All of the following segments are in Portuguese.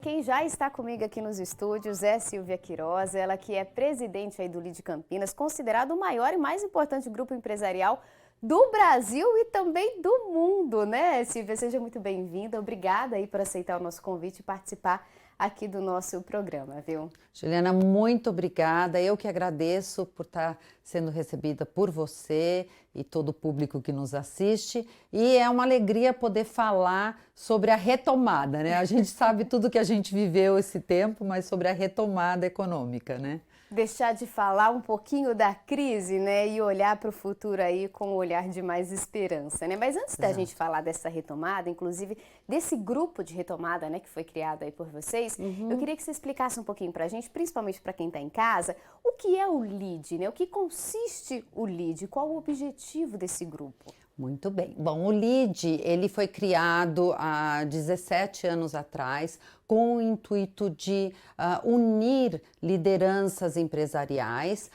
quem já está comigo aqui nos estúdios é Silvia Queiroz, ela que é presidente aí do Lead Campinas, considerado o maior e mais importante grupo empresarial do Brasil e também do mundo, né, Silvia? Seja muito bem-vinda, obrigada aí por aceitar o nosso convite e participar aqui do nosso programa, viu? Juliana, muito obrigada. Eu que agradeço por estar sendo recebida por você e todo o público que nos assiste. E é uma alegria poder falar sobre a retomada, né? A gente sabe tudo que a gente viveu esse tempo, mas sobre a retomada econômica, né? Deixar de falar um pouquinho da crise, né, e olhar para o futuro aí com um olhar de mais esperança, né? Mas antes da gente falar dessa retomada, inclusive desse grupo de retomada, né, que foi criado aí por vocês, eu queria que você explicasse um pouquinho para a gente, principalmente para quem está em casa, o que é o Lead, né? O que consiste o Lead? Qual o objetivo desse grupo? Muito bem. Bom, o Lead, ele foi criado há 17 anos atrás com o intuito de unir lideranças empresariais.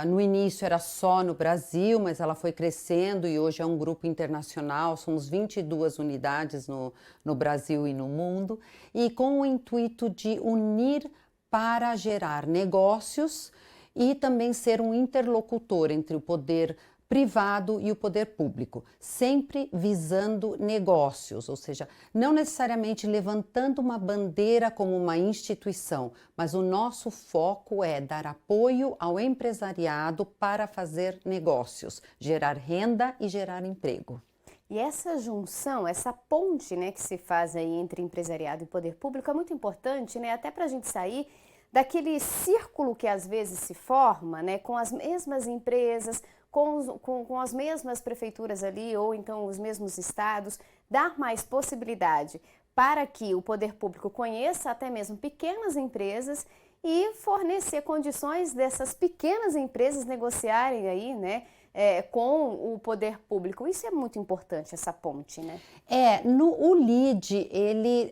No início era só no Brasil, mas ela foi crescendo e hoje é um grupo internacional, somos 22 unidades no Brasil e no mundo, e com o intuito de unir para gerar negócios e também ser um interlocutor entre o poder privado e o poder público, sempre visando negócios, ou seja, não necessariamente levantando uma bandeira como uma instituição, mas o nosso foco é dar apoio ao empresariado para fazer negócios, gerar renda e gerar emprego. E essa junção, essa ponte, né, que se faz aí entre empresariado e poder público é muito importante, né, até para a gente sair daquele círculo que às vezes se forma, né, com as mesmas empresas, com as mesmas prefeituras ali, ou então os mesmos estados, dar mais possibilidade para que o poder público conheça até mesmo pequenas empresas e fornecer condições dessas pequenas empresas negociarem aí, né, com o poder público. Isso é muito importante, essa ponte, né? O Lead, ele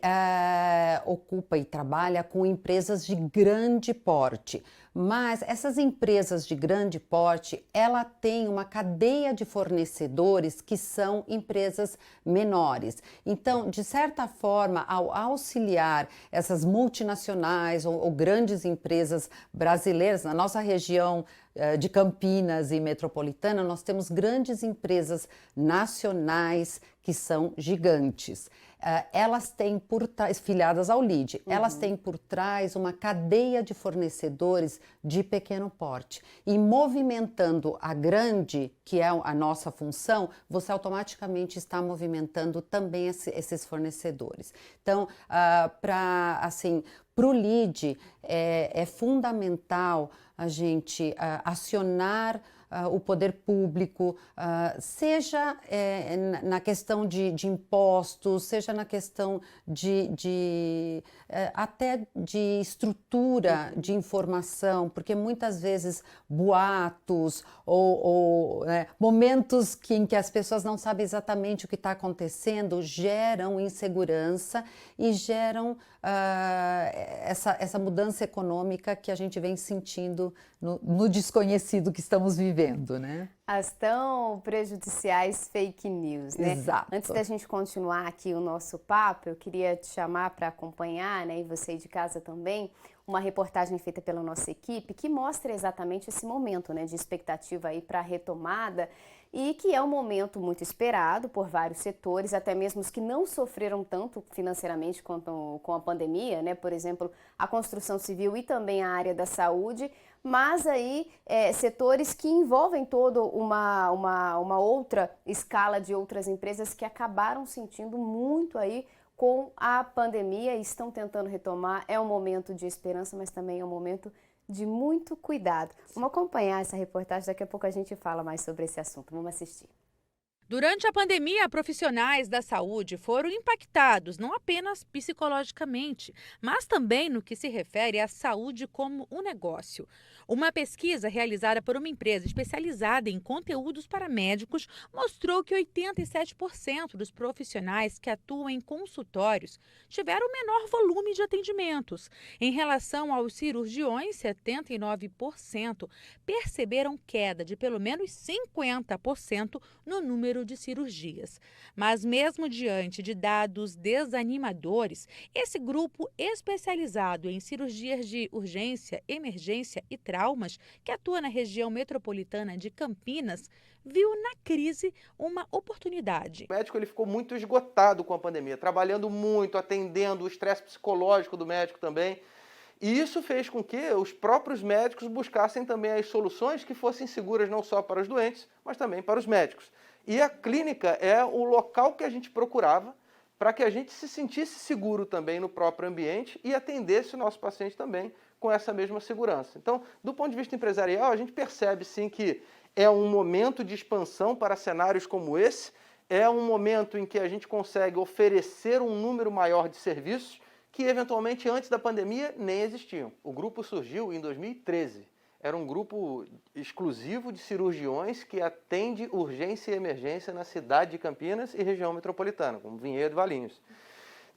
ocupa e trabalha com empresas de grande porte, mas essas empresas de grande porte, ela tem uma cadeia de fornecedores que são empresas menores. Então, de certa forma, ao auxiliar essas multinacionais ou grandes empresas brasileiras, na nossa região de Campinas e metropolitana, nós temos grandes empresas nacionais que são gigantes. Elas têm por trás, filiadas ao Lead, elas têm por trás uma cadeia de fornecedores de pequeno porte. E movimentando a grande, que é a nossa função, você automaticamente está movimentando também esses fornecedores. Então, para o Lead, é fundamental a gente acionar o poder público, seja na questão de impostos, seja na questão até de estrutura de informação, porque muitas vezes boatos ou momentos em que as pessoas não sabem exatamente o que está acontecendo geram insegurança e geram essa mudança econômica que a gente vem sentindo no desconhecido que estamos vivendo, né? As tão prejudiciais fake news, né? Exato. Antes da gente continuar aqui o nosso papo, eu queria te chamar para acompanhar, né, e você aí de casa também, uma reportagem feita pela nossa equipe que mostra exatamente esse momento, né, de expectativa aí para a retomada e que é um momento muito esperado por vários setores, até mesmo os que não sofreram tanto financeiramente quanto com a pandemia, né? Por exemplo, a construção civil e também a área da saúde, mas aí setores que envolvem toda uma outra escala de outras empresas que acabaram sentindo muito aí com a pandemia e estão tentando retomar. É um momento de esperança, mas também é um momento de muito cuidado. Vamos acompanhar essa reportagem, daqui a pouco a gente fala mais sobre esse assunto. Vamos assistir. Durante a pandemia, profissionais da saúde foram impactados não apenas psicologicamente, mas também no que se refere à saúde como um negócio. Uma pesquisa realizada por uma empresa especializada em conteúdos para médicos mostrou que 87% dos profissionais que atuam em consultórios tiveram menor volume de atendimentos. Em relação aos cirurgiões, 79% perceberam queda de pelo menos 50% no número número de cirurgias. Mas mesmo diante de dados desanimadores, esse grupo especializado em cirurgias de urgência, emergência e traumas, que atua na região metropolitana de Campinas, viu na crise uma oportunidade. O médico ele ficou muito esgotado com a pandemia, trabalhando muito, atendendo, o estresse psicológico do médico também. E isso fez com que os próprios médicos buscassem também as soluções que fossem seguras não só para os doentes, mas também para os médicos. E a clínica é o local que a gente procurava para que a gente se sentisse seguro também no próprio ambiente e atendesse o nosso paciente também com essa mesma segurança. Então, do ponto de vista empresarial, a gente percebe sim que é um momento de expansão para cenários como esse, é um momento em que a gente consegue oferecer um número maior de serviços que, eventualmente, antes da pandemia, nem existiam. O grupo surgiu em 2013. Era um grupo exclusivo de cirurgiões que atende urgência e emergência na cidade de Campinas e região metropolitana, como Vinhedo e Valinhos.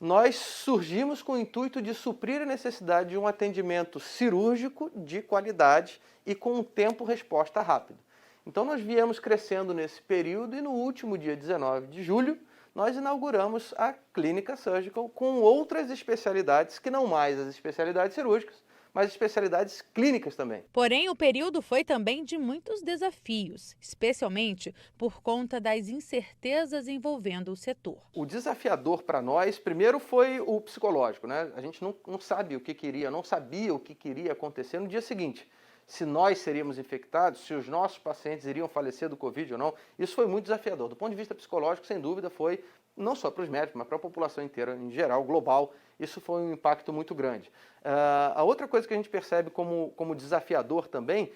Nós surgimos com o intuito de suprir a necessidade de um atendimento cirúrgico de qualidade e com um tempo-resposta rápido. Então, nós viemos crescendo nesse período e no último dia 19 de julho, nós inauguramos a Clínica Surgical com outras especialidades, que não mais as especialidades cirúrgicas, mas especialidades clínicas também. Porém, o período foi também de muitos desafios, especialmente por conta das incertezas envolvendo o setor. O desafiador para nós, primeiro, foi o psicológico, né? A gente não sabia o que queria, não sabia o que queria acontecer no dia seguinte. Se nós seríamos infectados, se os nossos pacientes iriam falecer do Covid ou não, isso foi muito desafiador. Do ponto de vista psicológico, sem dúvida, foi não só para os médicos, mas para a população inteira, em geral, global, isso foi um impacto muito grande. A outra coisa que a gente percebe como desafiador também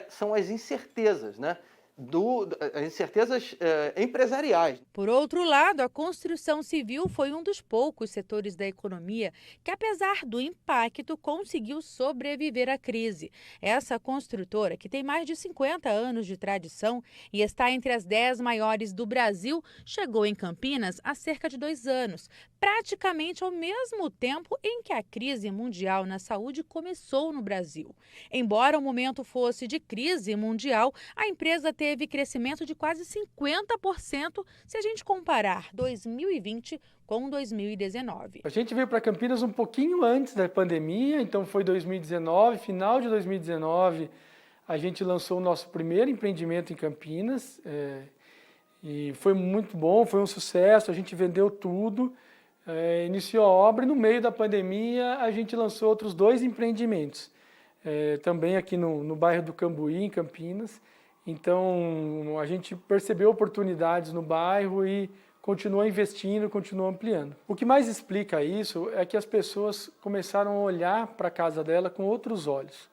são as incertezas, né? As incertezas empresariais. Por outro lado, a construção civil foi um dos poucos setores da economia que, apesar do impacto, conseguiu sobreviver à crise. Essa construtora, que tem mais de 50 anos de tradição e está entre as 10 maiores do Brasil, chegou em Campinas há cerca de 2 anos, praticamente ao mesmo tempo em que a crise mundial na saúde começou no Brasil. Embora o momento fosse de crise mundial, a empresa teve crescimento de quase 50% se a gente comparar 2020 com 2019. A gente veio para Campinas um pouquinho antes da pandemia, então foi 2019, final de 2019, a gente lançou o nosso primeiro empreendimento em Campinas, e foi muito bom, foi um sucesso, a gente vendeu tudo, iniciou a obra e no meio da pandemia a gente lançou outros 2 empreendimentos, também aqui no bairro do Cambuí, em Campinas. Então, a gente percebeu oportunidades no bairro e continua investindo, continua ampliando. O que mais explica isso é que as pessoas começaram a olhar para a casa dela com outros olhos.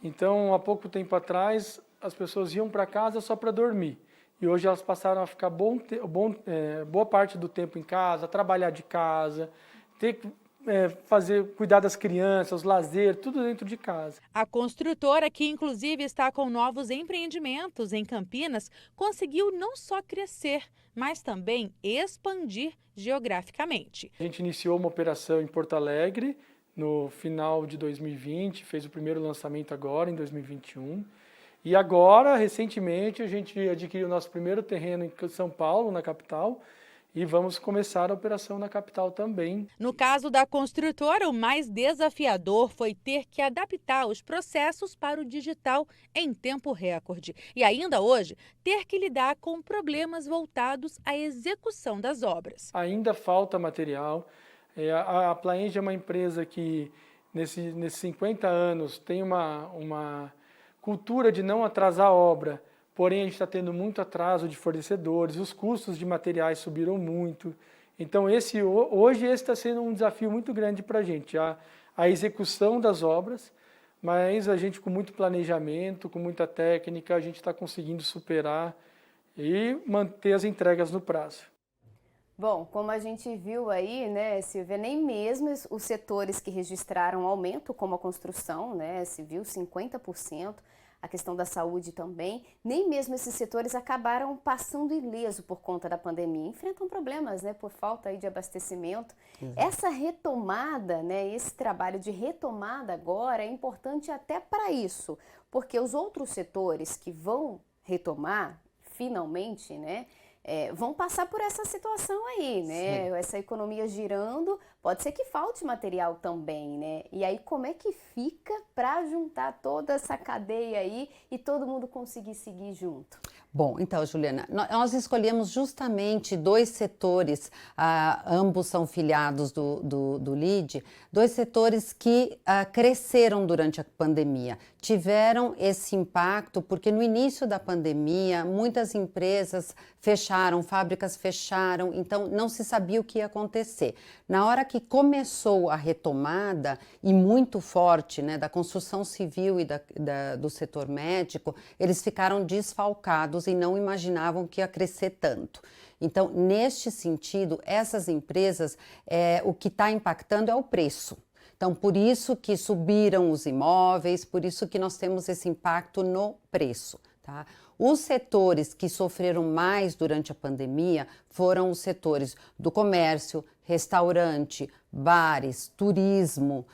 Então, há pouco tempo atrás, as pessoas iam para casa só para dormir. E hoje elas passaram a ficar boa parte do tempo em casa, trabalhar de casa, ter que cuidar das crianças, lazer, tudo dentro de casa. A construtora, que inclusive está com novos empreendimentos em Campinas, conseguiu não só crescer, mas também expandir geograficamente. A gente iniciou uma operação em Porto Alegre no final de 2020, fez o primeiro lançamento agora em 2021. E agora, recentemente, a gente adquiriu o nosso primeiro terreno em São Paulo, na capital, e vamos começar a operação na capital também. No caso da construtora, o mais desafiador foi ter que adaptar os processos para o digital em tempo recorde. E ainda hoje, ter que lidar com problemas voltados à execução das obras. Ainda falta material. A Plaenge é uma empresa que, nesses 50 anos, tem uma cultura de não atrasar a obra. Porém, a gente está tendo muito atraso de fornecedores, os custos de materiais subiram muito. Então, hoje esse está sendo um desafio muito grande para a gente, a execução das obras, mas a gente com muito planejamento, com muita técnica, a gente está conseguindo superar e manter as entregas no prazo. Bom, como a gente viu aí, né, Silvia, nem mesmo os setores que registraram aumento, como a construção, né, civil, 50%, a questão da saúde também, nem mesmo esses setores acabaram passando ileso por conta da pandemia. Enfrentam problemas, né, por falta aí de abastecimento. Essa retomada, né, esse trabalho de retomada agora é importante até para isso, porque os outros setores que vão retomar, finalmente, né, vão passar por essa situação aí, né? Sim. Essa economia girando, pode ser que falte material também, né? E aí como é que fica para juntar toda essa cadeia aí e todo mundo conseguir seguir junto? Bom, então, Juliana, nós escolhemos justamente 2 setores, ambos são filiados do LIDE, 2 setores que cresceram durante a pandemia, tiveram esse impacto porque no início da pandemia muitas empresas fecharam, fábricas fecharam, então não se sabia o que ia acontecer. Na hora que começou a retomada, e muito forte, né, da construção civil e do setor médico, eles ficaram desfalcados e não imaginavam que ia crescer tanto. Então, neste sentido, essas empresas, o que está impactando é o preço. Então, por isso que subiram os imóveis, por isso que nós temos esse impacto no preço, tá? Os setores que sofreram mais durante a pandemia foram os setores do comércio, restaurante, bares, turismo.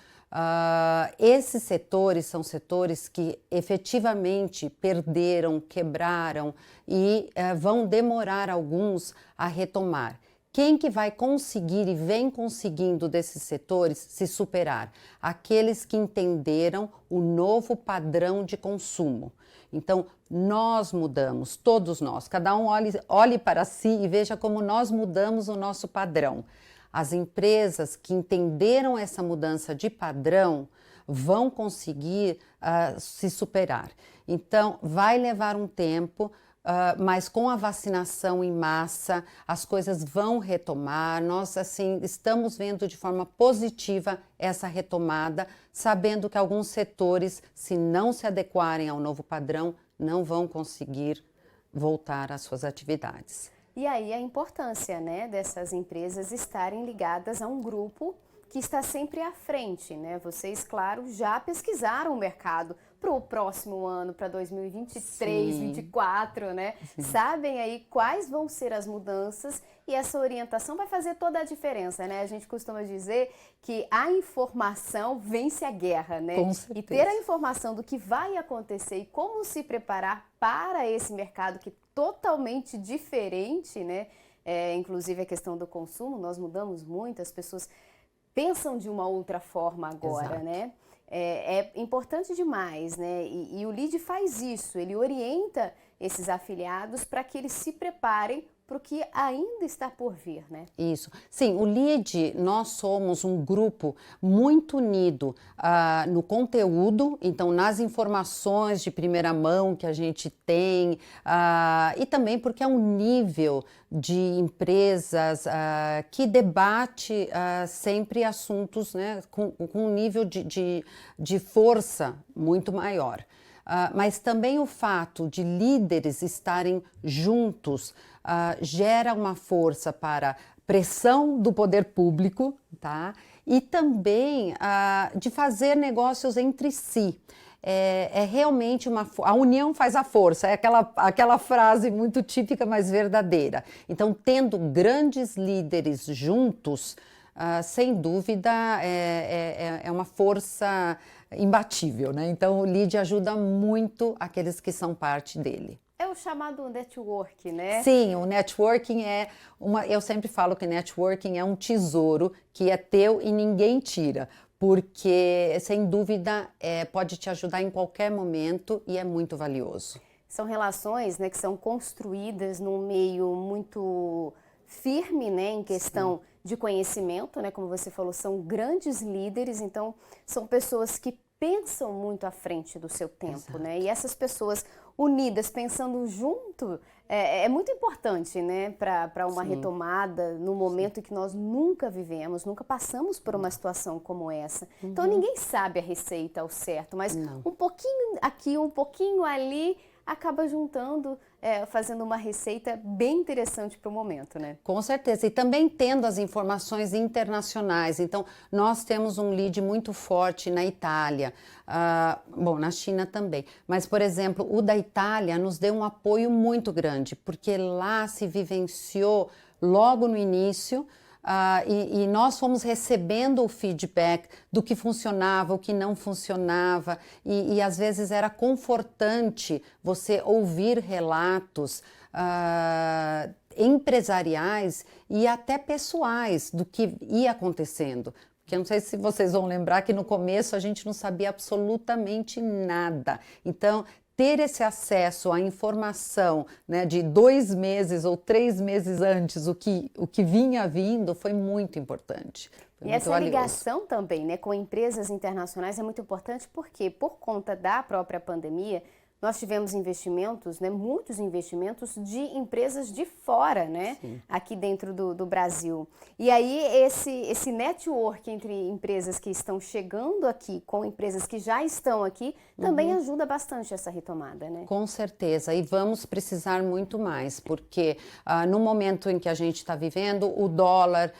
Esses setores são setores que efetivamente perderam, quebraram e vão demorar alguns a retomar. Quem que vai conseguir e vem conseguindo desses setores se superar? Aqueles que entenderam o novo padrão de consumo. Então, nós mudamos, todos nós, cada um olhe para si e veja como nós mudamos o nosso padrão. As empresas que entenderam essa mudança de padrão vão conseguir se superar. Então, vai levar um tempo, mas com a vacinação em massa, as coisas vão retomar. Nós, assim, estamos vendo de forma positiva essa retomada, sabendo que alguns setores, se não se adequarem ao novo padrão, não vão conseguir voltar às suas atividades. E aí a importância, né, dessas empresas estarem ligadas a um grupo que está sempre à frente, né? Vocês, claro, já pesquisaram o mercado para o próximo ano, para 2023, sim, 2024, né? Sim. Sabem aí quais vão ser as mudanças e essa orientação vai fazer toda a diferença, né? A gente costuma dizer que a informação vence a guerra, né? Com certeza. E ter a informação do que vai acontecer e como se preparar para esse mercado que é totalmente diferente, né? Inclusive a questão do consumo, nós mudamos muito, as pessoas pensam de uma outra forma agora, exato, né? É importante demais, né? E o LIDE faz isso, ele orienta esses afiliados para que eles se preparem para o que ainda está por vir, né? Isso. Sim, o LIDE, nós somos um grupo muito unido no conteúdo, então nas informações de primeira mão que a gente tem, e também porque é um nível de empresas que debate sempre assuntos, né, com um nível de força muito maior. Mas também o fato de líderes estarem juntos gera uma força para pressão do poder público, tá? E também de fazer negócios entre si. É realmente a união faz a força, é aquela frase muito típica, mas verdadeira. Então, tendo grandes líderes juntos, sem dúvida, é uma força imbatível, né? Então, o LIDE ajuda muito aqueles que são parte dele. É o chamado network, né? Sim, o networking eu sempre falo que networking é um tesouro que é teu e ninguém tira, porque, sem dúvida, pode te ajudar em qualquer momento e é muito valioso. São relações, né, que são construídas num meio muito firme, né, em questão, sim, de conhecimento, né, como você falou, são grandes líderes, então são pessoas que pensam muito à frente do seu tempo, exato, né, e essas pessoas unidas, pensando junto, é muito importante, né, para uma, sim, retomada no momento, sim, em que nós nunca vivemos, nunca passamos por uma situação como essa. Uhum. Então ninguém sabe a receita ao certo, mas não, um pouquinho aqui, um pouquinho ali, acaba juntando, fazendo uma receita bem interessante para o momento, né? Com certeza, e também tendo as informações internacionais. Então, nós temos um LIDE muito forte na Itália, bom, na China também. Mas, por exemplo, o da Itália nos deu um apoio muito grande, porque lá se vivenciou logo no início e nós fomos recebendo o feedback do que funcionava, o que não funcionava, e às vezes era confortante você ouvir relatos empresariais e até pessoais do que ia acontecendo. Porque eu não sei se vocês vão lembrar que no começo a gente não sabia absolutamente nada. Então, ter esse acesso à informação, né, de 2 meses ou 3 meses antes, o que vinha vindo, foi muito importante. Foi e muito essa valioso. ligação também, né, com empresas internacionais é muito importante porque, por conta da própria pandemia, nós tivemos investimentos, né, muitos investimentos de empresas de fora, né, aqui dentro do Brasil. E aí esse network entre empresas que estão chegando aqui com empresas que já estão aqui também ajuda bastante essa retomada, né? Com certeza, e vamos precisar muito mais, porque no momento em que a gente está vivendo, o dólar,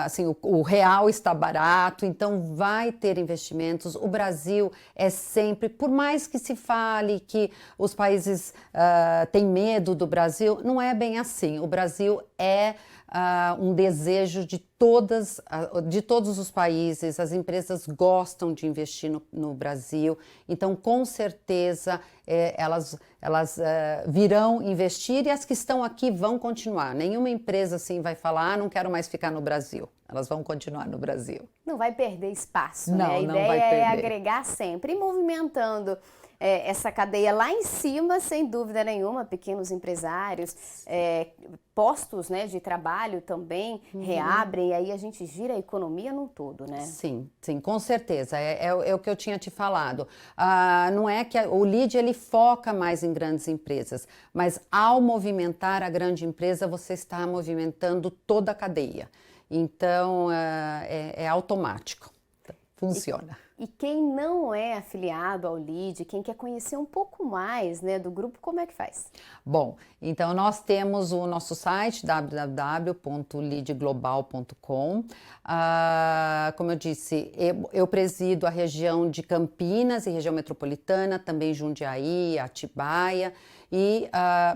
assim, o real está barato, então vai ter investimentos. O Brasil é sempre, por mais que se fale que os países têm medo do Brasil, não é bem assim. O Brasil é um desejo de todos os países, as empresas gostam de investir no Brasil, então com certeza elas virão investir e as que estão aqui vão continuar. Nenhuma empresa assim vai falar, não quero mais ficar no Brasil. Elas vão continuar no Brasil. Não vai perder espaço, Não, né? A não ideia vai é perder. agregar sempre e movimentando essa cadeia lá em cima, sem dúvida nenhuma, pequenos empresários, postos, né, de trabalho também reabrem, e aí a gente gira a economia num todo, né? Sim, com certeza, é o que eu tinha te falado. Não é que o LEAD ele foca mais em grandes empresas, mas ao movimentar a grande empresa, você está movimentando toda a cadeia. Então, é automático, funciona. E quem não é afiliado ao LEAD, quem quer conhecer um pouco mais, né, do grupo, como é que faz? Bom, então nós temos o nosso site www.leadglobal.com. Como eu disse, eu presido a região de Campinas e região metropolitana, também Jundiaí, Atibaia.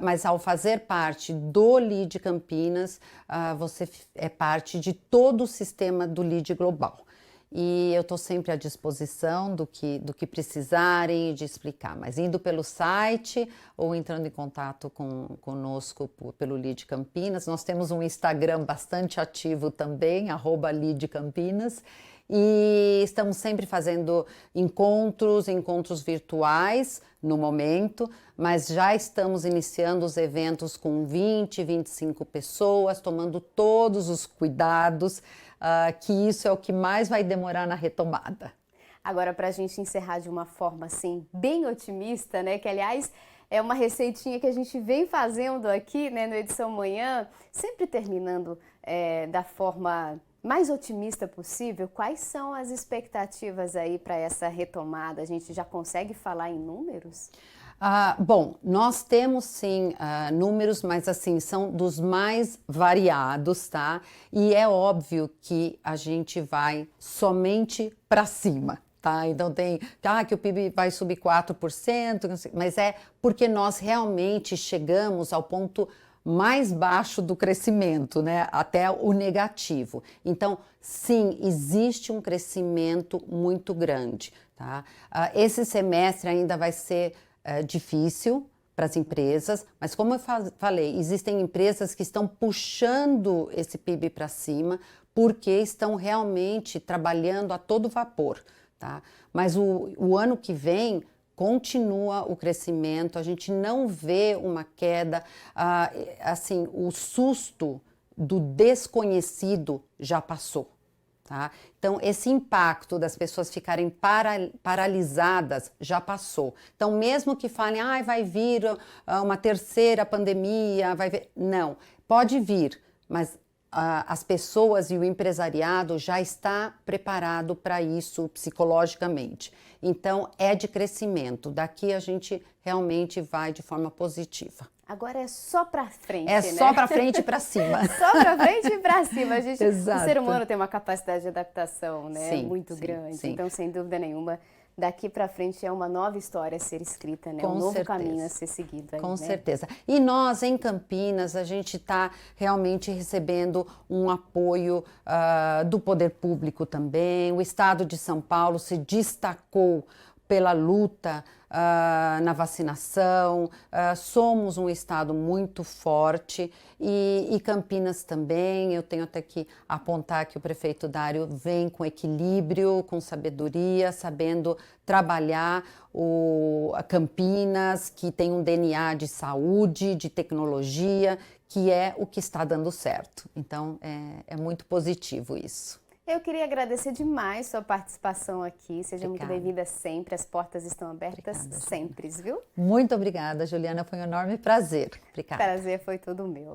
Mas ao fazer parte do LEAD Campinas, você é parte de todo o sistema do LEAD Global. E eu estou sempre à disposição do que precisarem de explicar, mas indo pelo site ou entrando em contato conosco pelo LEAD Campinas. Nós temos um Instagram bastante ativo também, @LEAD Campinas, e estamos sempre fazendo encontros virtuais no momento, mas já estamos iniciando os eventos com 20, 25 pessoas, tomando todos os cuidados, que isso é o que mais vai demorar na retomada. Agora, para a gente encerrar de uma forma assim, bem otimista, né? Que aliás é uma receitinha que a gente vem fazendo aqui, né, no Edição Manhã, sempre terminando da forma mais otimista possível. Quais são as expectativas aí para essa retomada? A gente já consegue falar em números? Bom, nós temos sim números, mas assim, são dos mais variados, tá? E é óbvio que a gente vai somente para cima, tá? Então tem que o PIB vai subir 4%, mas é porque nós realmente chegamos ao ponto mais baixo do crescimento, né? Até o negativo. Então, sim, existe um crescimento muito grande, tá? Esse semestre ainda vai ser difícil para as empresas, mas como eu falei, existem empresas que estão puxando esse PIB para cima porque estão realmente trabalhando a todo vapor, tá? Mas o ano que vem continua o crescimento, a gente não vê uma queda, assim, o susto do desconhecido já passou. Tá? Então, esse impacto das pessoas ficarem paralisadas já passou. Então, mesmo que falem, vai vir uma terceira pandemia, não, pode vir, mas as pessoas e o empresariado já está preparado para isso psicologicamente. Então, é de crescimento. Daqui a gente realmente vai de forma positiva. Agora é só para frente, né? Só para frente e para cima. Só para frente e para cima. Exato. O ser humano tem uma capacidade de adaptação, né? Sim, muito grande. Sim. Então, sem dúvida nenhuma, daqui para frente é uma nova história a ser escrita, né? Um novo caminho a ser seguido. Aí, com certeza. E nós, em Campinas, a gente está realmente recebendo um apoio do poder público também. O Estado de São Paulo se destacou pela luta na vacinação, somos um estado muito forte e Campinas também. Eu tenho até que apontar que o prefeito Dário vem com equilíbrio, com sabedoria, sabendo trabalhar a Campinas, que tem um DNA de saúde, de tecnologia, que é o que está dando certo. Então, é muito positivo isso. Eu queria agradecer demais sua participação aqui. Seja muito bem-vinda sempre. As portas estão abertas sempre, viu? Muito obrigada, Juliana. Foi um enorme prazer. Obrigada. Prazer foi todo meu.